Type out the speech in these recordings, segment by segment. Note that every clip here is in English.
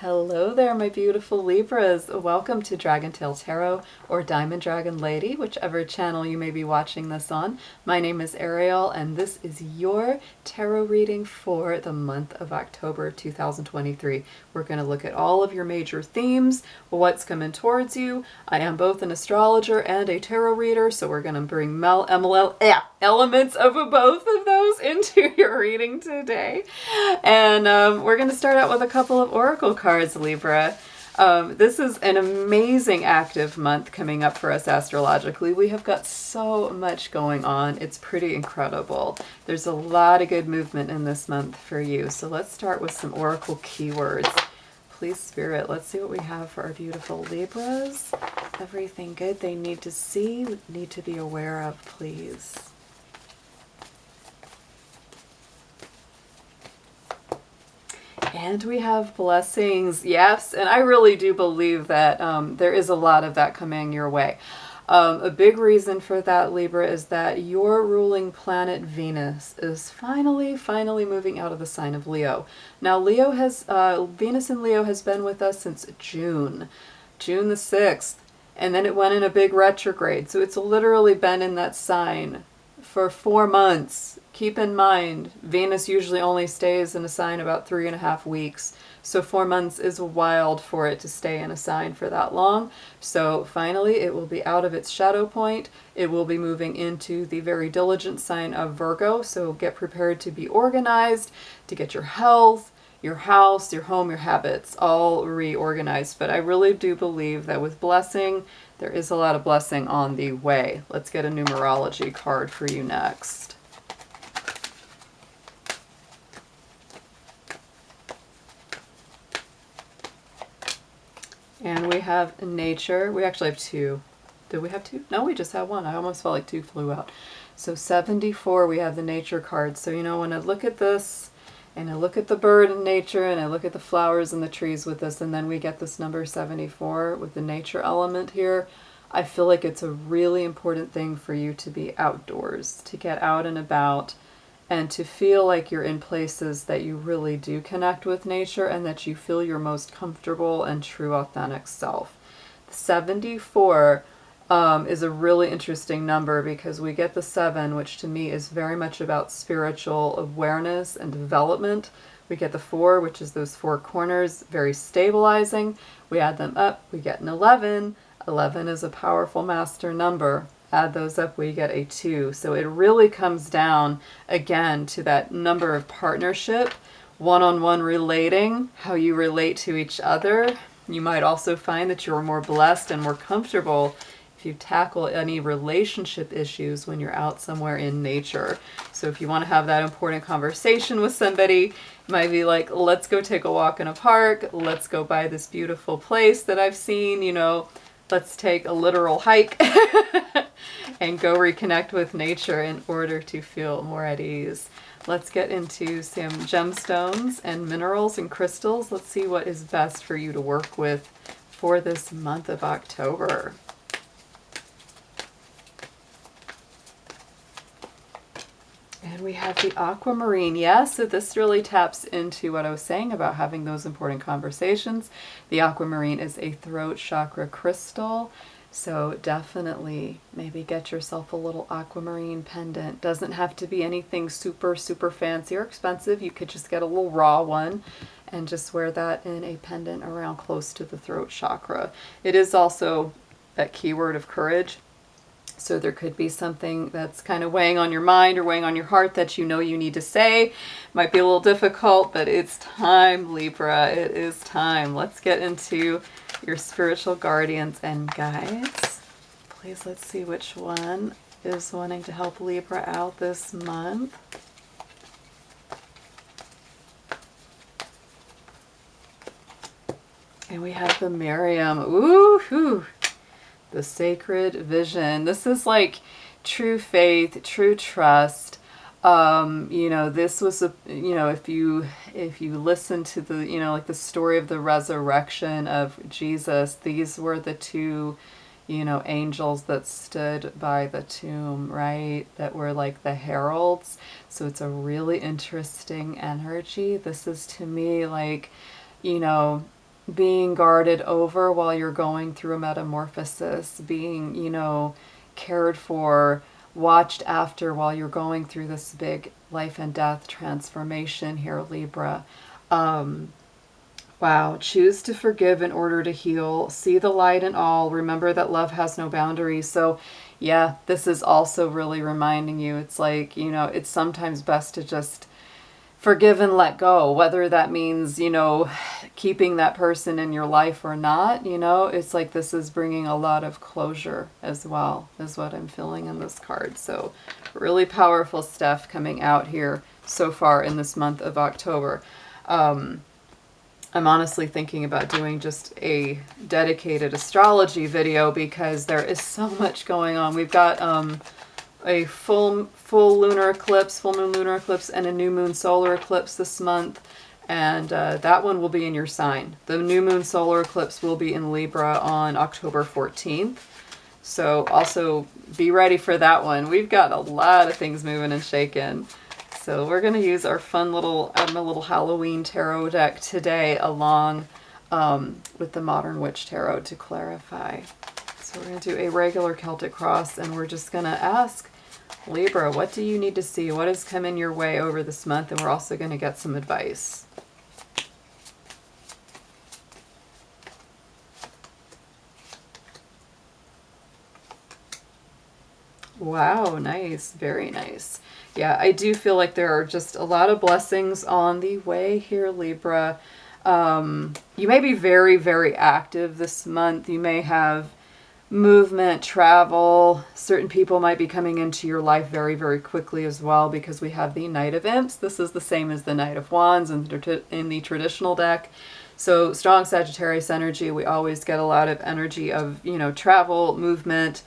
Hello there, my beautiful Libras. Welcome to Dragon Tail Tarot or Diamond Dragon Lady, whichever channel you may be watching this on. My name is Ariel, and this is your tarot reading for the month of October 2023. We're going to look at all of your major themes, what's coming towards you. I am both an astrologer and a tarot reader, so we're going to bring elements of both of those into your reading today. And we're going to start out with a couple of oracle cards, Libra. This is an amazing active month coming up for us astrologically. We have got so much going on. It's pretty incredible. There's a lot of good movement in this month for you. So let's start with some oracle keywords. Please, Spirit, let's see what we have for our beautiful Libras. Everything good they need to see, need to be aware of, please. And we have blessings, yes, and I really do believe that there is a lot of that coming your way. A big reason for that, Libra, is that your ruling planet Venus is finally moving out of the sign of Leo. Now, Venus in Leo has been with us since June the 6th, and then it went in a big retrograde. So it's literally been in that sign for 4 months. Keep in mind, Venus usually only stays in a sign about 3.5 weeks. So 4 months is wild for it to stay in a sign for that long. So finally, it will be out of its shadow point. It will be moving into the very diligent sign of Virgo. So get prepared to be organized, to get your health, your house, your home, your habits all reorganized. But I really do believe that with blessing, there is a lot of blessing on the way. Let's get a numerology card for you next. And we have nature. We actually have two. Did we have two? No, we just have one. I almost felt like two flew out. So 74, we have the nature card. So, you know, when I look at this, and I look at the bird in nature, and I look at the flowers and the trees with this, and then we get this number 74 with the nature element here, I feel like it's a really important thing for you to be outdoors, to get out and about, and to feel like you're in places that you really do connect with nature and that you feel your most comfortable and true authentic self. 74 is a really interesting number because we get the 7, which to me is very much about spiritual awareness and development. We get the 4, which is those 4 corners, very stabilizing. We add them up, we get an 11. 11 is a powerful master number. Add those up, we get a 2. So it really comes down, again, to that number of partnership, one-on-one relating, how you relate to each other. You might also find that you're more blessed and more comfortable if you tackle any relationship issues when you're out somewhere in nature. So if you want to have that important conversation with somebody, it might be like, let's go take a walk in a park, let's go by this beautiful place that I've seen, you know, let's take a literal hike and go reconnect with nature in order to feel more at ease. Let's get into some gemstones and minerals and crystals. Let's see what is best for you to work with for this month of October. And we have the aquamarine. Yes, so this really taps into what I was saying about having those important conversations. The aquamarine is a throat chakra crystal. So definitely maybe get yourself a little aquamarine pendant. Doesn't have to be anything super fancy or expensive. You could just get a little raw one and just wear that in a pendant around close to the throat chakra. It is also that keyword of courage. So there could be something that's kind of weighing on your mind or weighing on your heart that you know you need to say. Might be a little difficult, but it's time, Libra. It is time. Let's get into your spiritual guardians and guides. Please, let's see which one is wanting to help Libra out this month. And we have the Miriam. Ooh, the sacred vision. This is like true faith, true trust. You know, this was a, you know, if you listen to the, you know, like the story of the resurrection of Jesus, these were the two, you know, angels that stood by the tomb, right? That were like the heralds. So it's a really interesting energy. This is to me like, you know, being guarded over while you're going through a metamorphosis, being, you know, cared for, watched after while you're going through this big life and death transformation here, Libra. Wow. Choose to forgive in order to heal. See the light in all. Remember that love has no boundaries. So, yeah, this is also really reminding you. It's like, you know, it's sometimes best to just forgive and let go, whether that means, you know, keeping that person in your life or not. You know, it's like this is bringing a lot of closure as well, is what I'm feeling in this card. So really powerful stuff coming out here so far in this month of October. I'm honestly thinking about doing just a dedicated astrology video because there is so much going on. We've got a full lunar eclipse, full moon lunar eclipse, and a new moon solar eclipse this month. And that one will be in your sign. The new moon solar eclipse will be in Libra on October 14th. So also be ready for that one. We've got a lot of things moving and shaking. So we're going to use our fun little, my little Halloween tarot deck today along with the Modern Witch Tarot to clarify. So we're going to do a regular Celtic cross, and we're just going to ask Libra, what do you need to see? What is coming your way over this month? And we're also going to get some advice. Wow, nice. Very nice. Yeah, I do feel like there are just a lot of blessings on the way here, Libra. You may be very, very active this month. You may have movement, travel. Certain people might be coming into your life very, very quickly as well because we have the Knight of Imps. This is the same as the Knight of Wands in the traditional deck. So strong Sagittarius energy. We always get a lot of energy of, you know, travel, movement,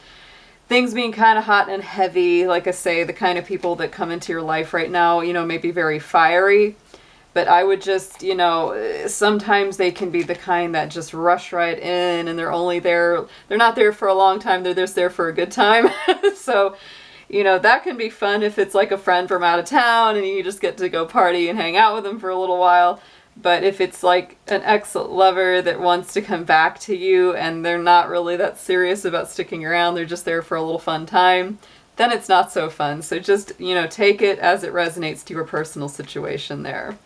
things being kind of hot and heavy. Like I say, the kind of people that come into your life right now, you know, may be very fiery. But I would just, you know, sometimes they can be the kind that just rush right in and they're only there, they're not there for a long time, they're just there for a good time. So, you know, that can be fun if it's like a friend from out of town and you just get to go party and hang out with them for a little while. But if it's like an ex-lover that wants to come back to you and they're not really that serious about sticking around, they're just there for a little fun time, then it's not so fun. So just, you know, take it as it resonates to your personal situation there.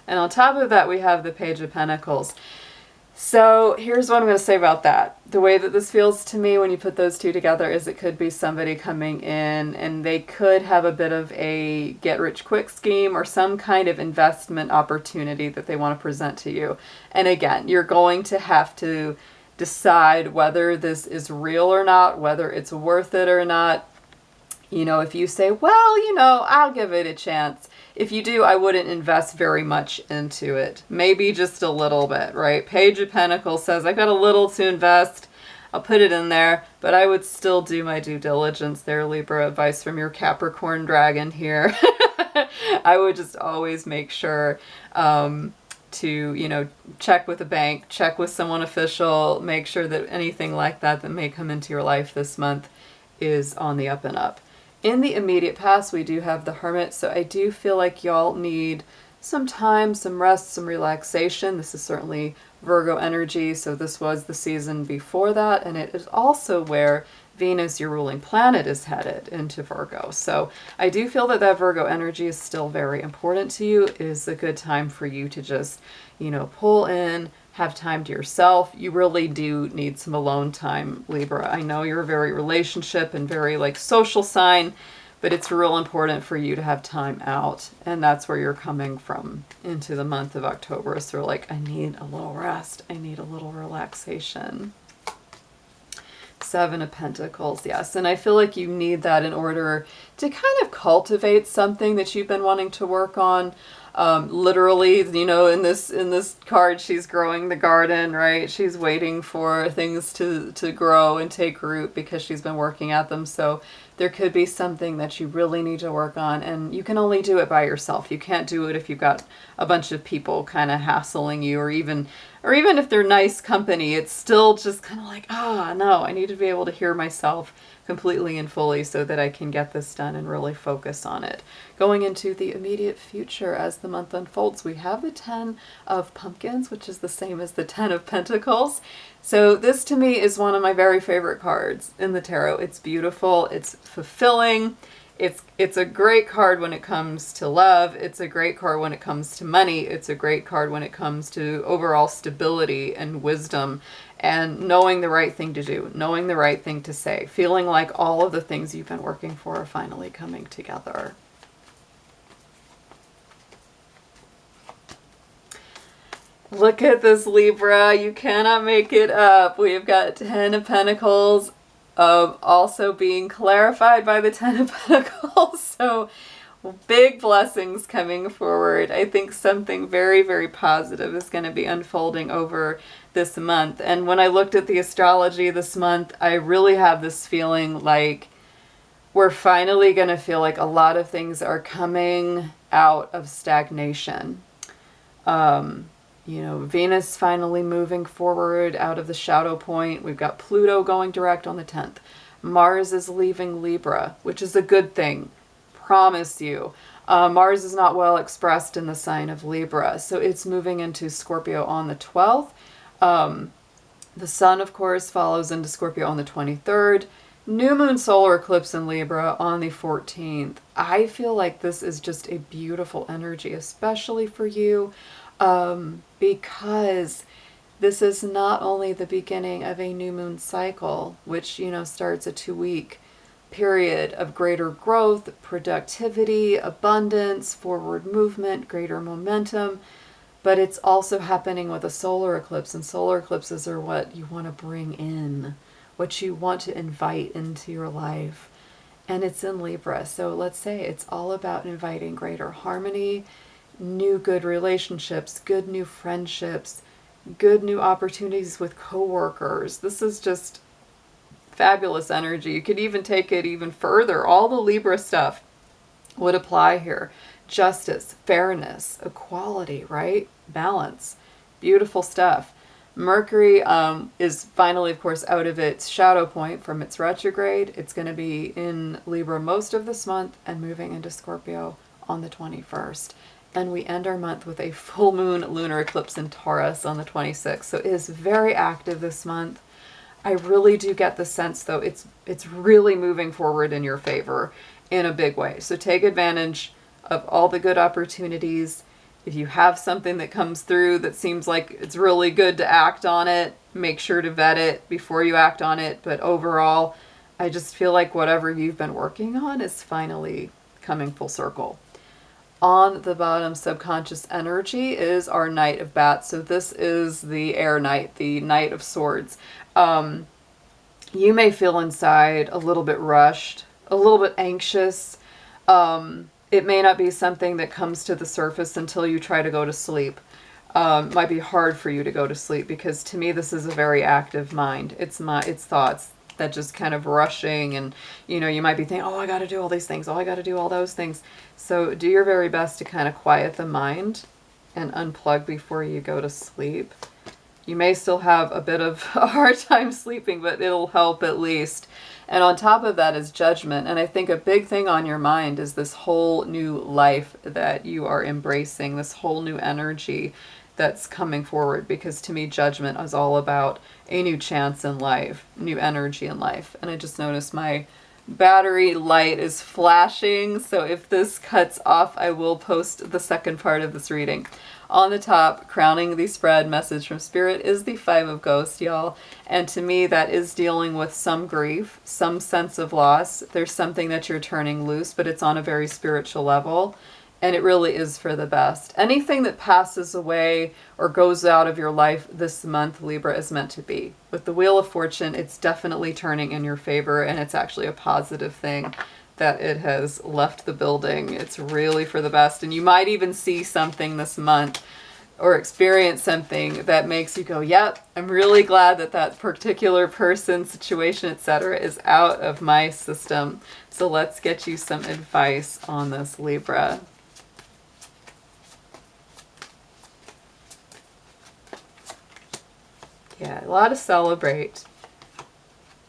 And on top of that, we have the Page of Pentacles. So here's what I'm going to say about that. The way that this feels to me when you put those two together is it could be somebody coming in and they could have a bit of a get-rich-quick scheme or some kind of investment opportunity that they want to present to you. And again, you're going to have to decide whether this is real or not, whether it's worth it or not. You know, if you say, well, you know, I'll give it a chance. If you do, I wouldn't invest very much into it. Maybe just a little bit, right? Page of Pentacles says, I've got a little to invest. I'll put it in there, but I would still do my due diligence there, Libra. Advice from your Capricorn dragon here. I would just always make sure to, you know, check with a bank, check with someone official, make sure that anything like that that may come into your life this month is on the up and up. In the immediate past, we do have the Hermit, so I do feel like y'all need some time, some rest, some relaxation. This is certainly Virgo energy, so this was the season before that, and it is also where Venus, your ruling planet, is headed into Virgo. So I do feel that that Virgo energy is still very important to you. It is a good time for you to just, you know, pull in, have time to yourself. You really do need some alone time, Libra. I know you're a very relationship and very like social sign, but it's real important for you to have time out. And that's where you're coming from into the month of October. So like, I need a little rest. I need a little relaxation. Seven of Pentacles, yes. And I feel like you need that in order to kind of cultivate something that you've been wanting to work on. Literally, you know, in this card, she's growing the garden, right? She's waiting for things to grow and take root because she's been working at them. So there could be something that you really need to work on, and you can only do it by yourself. You can't do it if you've got a bunch of people kind of hassling you, or even if they're nice company, it's still just kind of like, no, I need to be able to hear myself, completely and fully so that I can get this done and really focus on it. Going into the immediate future as the month unfolds, we have the 10 of Pumpkins, which is the same as the 10 of Pentacles. So this to me is one of my very favorite cards in the tarot. It's beautiful, it's fulfilling, it's a great card when it comes to love, it's a great card when it comes to money, it's a great card when it comes to overall stability and wisdom and knowing the right thing to do, knowing the right thing to say, feeling like all of the things you've been working for are finally coming together. Look at this, Libra. You cannot make it up. We've got 10 of Pentacles also being clarified by the 10 of Pentacles. So big blessings coming forward. I think something very, very positive is going to be unfolding over this month. And when I looked at the astrology this month, I really have this feeling like we're finally going to feel like a lot of things are coming out of stagnation. You know, Venus finally moving forward out of the shadow point. We've got Pluto going direct on the 10th. Mars is leaving Libra, which is a good thing. Promise you. Mars is not well expressed in the sign of Libra, so it's moving into Scorpio on the 12th. The Sun, of course, follows into Scorpio on the 23rd. New moon solar eclipse in Libra on the 14th. I feel like this is just a beautiful energy, especially for you. Because this is not only the beginning of a new moon cycle, which, you know, starts a 2-week period of greater growth, productivity, abundance, forward movement, greater momentum, but it's also happening with a solar eclipse, and solar eclipses are what you want to bring in, what you want to invite into your life, and it's in Libra. So let's say it's all about inviting greater harmony, new good relationships, good new friendships, good new opportunities with coworkers. This is just fabulous energy. You could even take it even further. All the Libra stuff would apply here. Justice, fairness, equality, right? Balance. Beautiful stuff. Mercury is finally, of course, out of its shadow point from its retrograde. It's going to be in Libra most of this month and moving into Scorpio on the 21st. And we end our month with a full moon lunar eclipse in Taurus on the 26th. So it is very active this month. I really do get the sense, though, it's really moving forward in your favor in a big way. So take advantage of all the good opportunities. If you have something that comes through that seems like it's really good to act on it, make sure to vet it before you act on it. But overall, I just feel like whatever you've been working on is finally coming full circle. On the bottom, subconscious energy is our Knight of Bats. So this is the air knight, the Knight of Swords. You may feel inside a little bit rushed, a little bit anxious. It may not be something that comes to the surface until you try to go to sleep. Might be hard for you to go to sleep because to me this is a very active mind. It's thoughts that just kind of rushing, and you know, you might be thinking, oh, I got to do all these things, oh, I got to do all those things. So do your very best to kind of quiet the mind and unplug before you go to sleep. You may still have a bit of a hard time sleeping, but it'll help at least. And on top of that is judgment. And I think a big thing on your mind is this whole new life that you are embracing, this whole new energy that's coming forward. Because to me, judgment is all about a new chance in life, new energy in life. And I just noticed my battery light is flashing. So if this cuts off, I will post the second part of this reading. On the top, crowning the spread message from Spirit is the 5 of Ghosts, y'all. And to me, that is dealing with some grief, some sense of loss. There's something that you're turning loose, but it's on a very spiritual level. And it really is for the best. Anything that passes away or goes out of your life this month, Libra, is meant to be. With the Wheel of Fortune, it's definitely turning in your favor, and it's actually a positive thing that it has left the building. It's really for the best. And you might even see something this month or experience something that makes you go, yep, I'm really glad that that particular person, situation, etc. is out of my system. So let's get you some advice on this, Libra. Yeah, a lot to celebrate.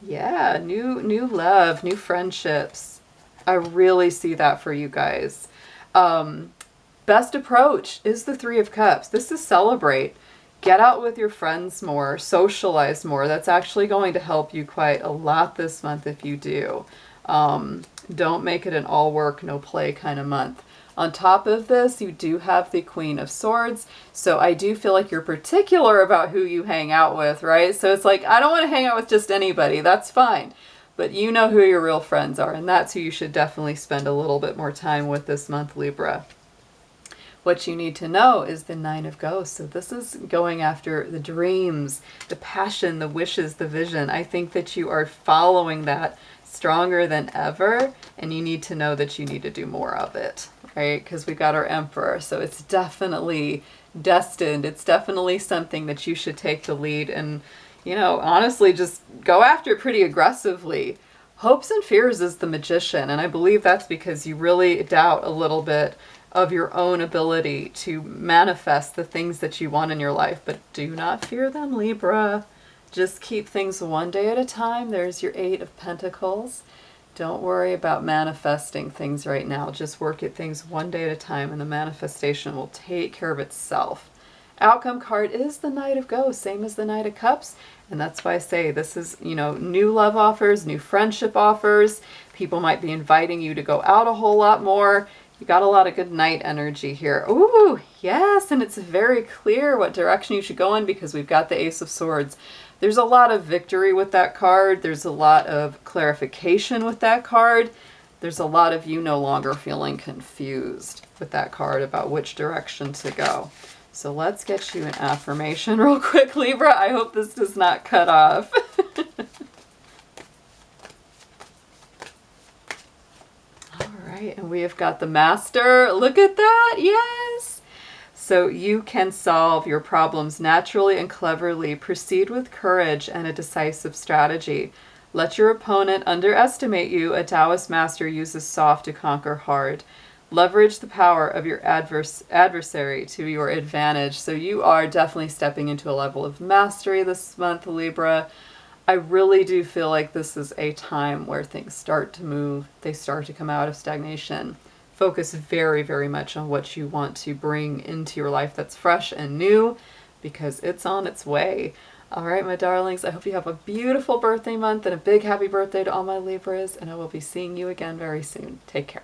Yeah, new love, new friendships. I really see that for you guys. Best approach is the Three of Cups. This is celebrate. Get out with your friends more, socialize more. That's actually going to help you quite a lot this month if you do. Don't make it an all work, no play kind of month. On top of this, you do have the Queen of Swords. So I do feel like you're particular about who you hang out with, right? So it's like, I don't want to hang out with just anybody. That's fine. But you know who your real friends are, and that's who you should definitely spend a little bit more time with this month, Libra. What you need to know is the Nine of Ghosts. So this is going after the dreams, the passion, the wishes, the vision. I think that you are following that stronger than ever, and you need to know that you need to do more of it, right? Because we've got our Emperor, so it's definitely destined. It's definitely something that you should take the lead and, you know, honestly, just go after it pretty aggressively. Hopes and fears is the Magician, and I believe that's because you really doubt a little bit of your own ability to manifest the things that you want in your life. But do not fear them, Libra. Just keep things one day at a time. There's your Eight of Pentacles. Don't worry about manifesting things right now. Just work at things one day at a time, and the manifestation will take care of itself. Outcome card is the Knight of Ghosts, same as the Knight of Cups. And that's why I say this is, you know, new love offers, new friendship offers. People might be inviting you to go out a whole lot more. You got a lot of good night energy here. Ooh, yes, and it's very clear what direction you should go in because we've got the Ace of Swords. There's a lot of victory with that card. There's a lot of clarification with that card. There's a lot of you no longer feeling confused with that card about which direction to go. So let's get you an affirmation real quick, Libra. I hope this does not cut off. And we have got the Master. Look at that. Yes. So you can solve your problems naturally and cleverly. Proceed with courage and a decisive strategy. Let your opponent underestimate you. A Taoist master uses soft to conquer hard. Leverage the power of your adversary to your advantage. So you are definitely stepping into a level of mastery this month, Libra. I really do feel like this is a time where things start to move. They start to come out of stagnation. Focus very, very much on what you want to bring into your life that's fresh and new because it's on its way. All right, my darlings, I hope you have a beautiful birthday month and a big happy birthday to all my Libras, and I will be seeing you again very soon. Take care.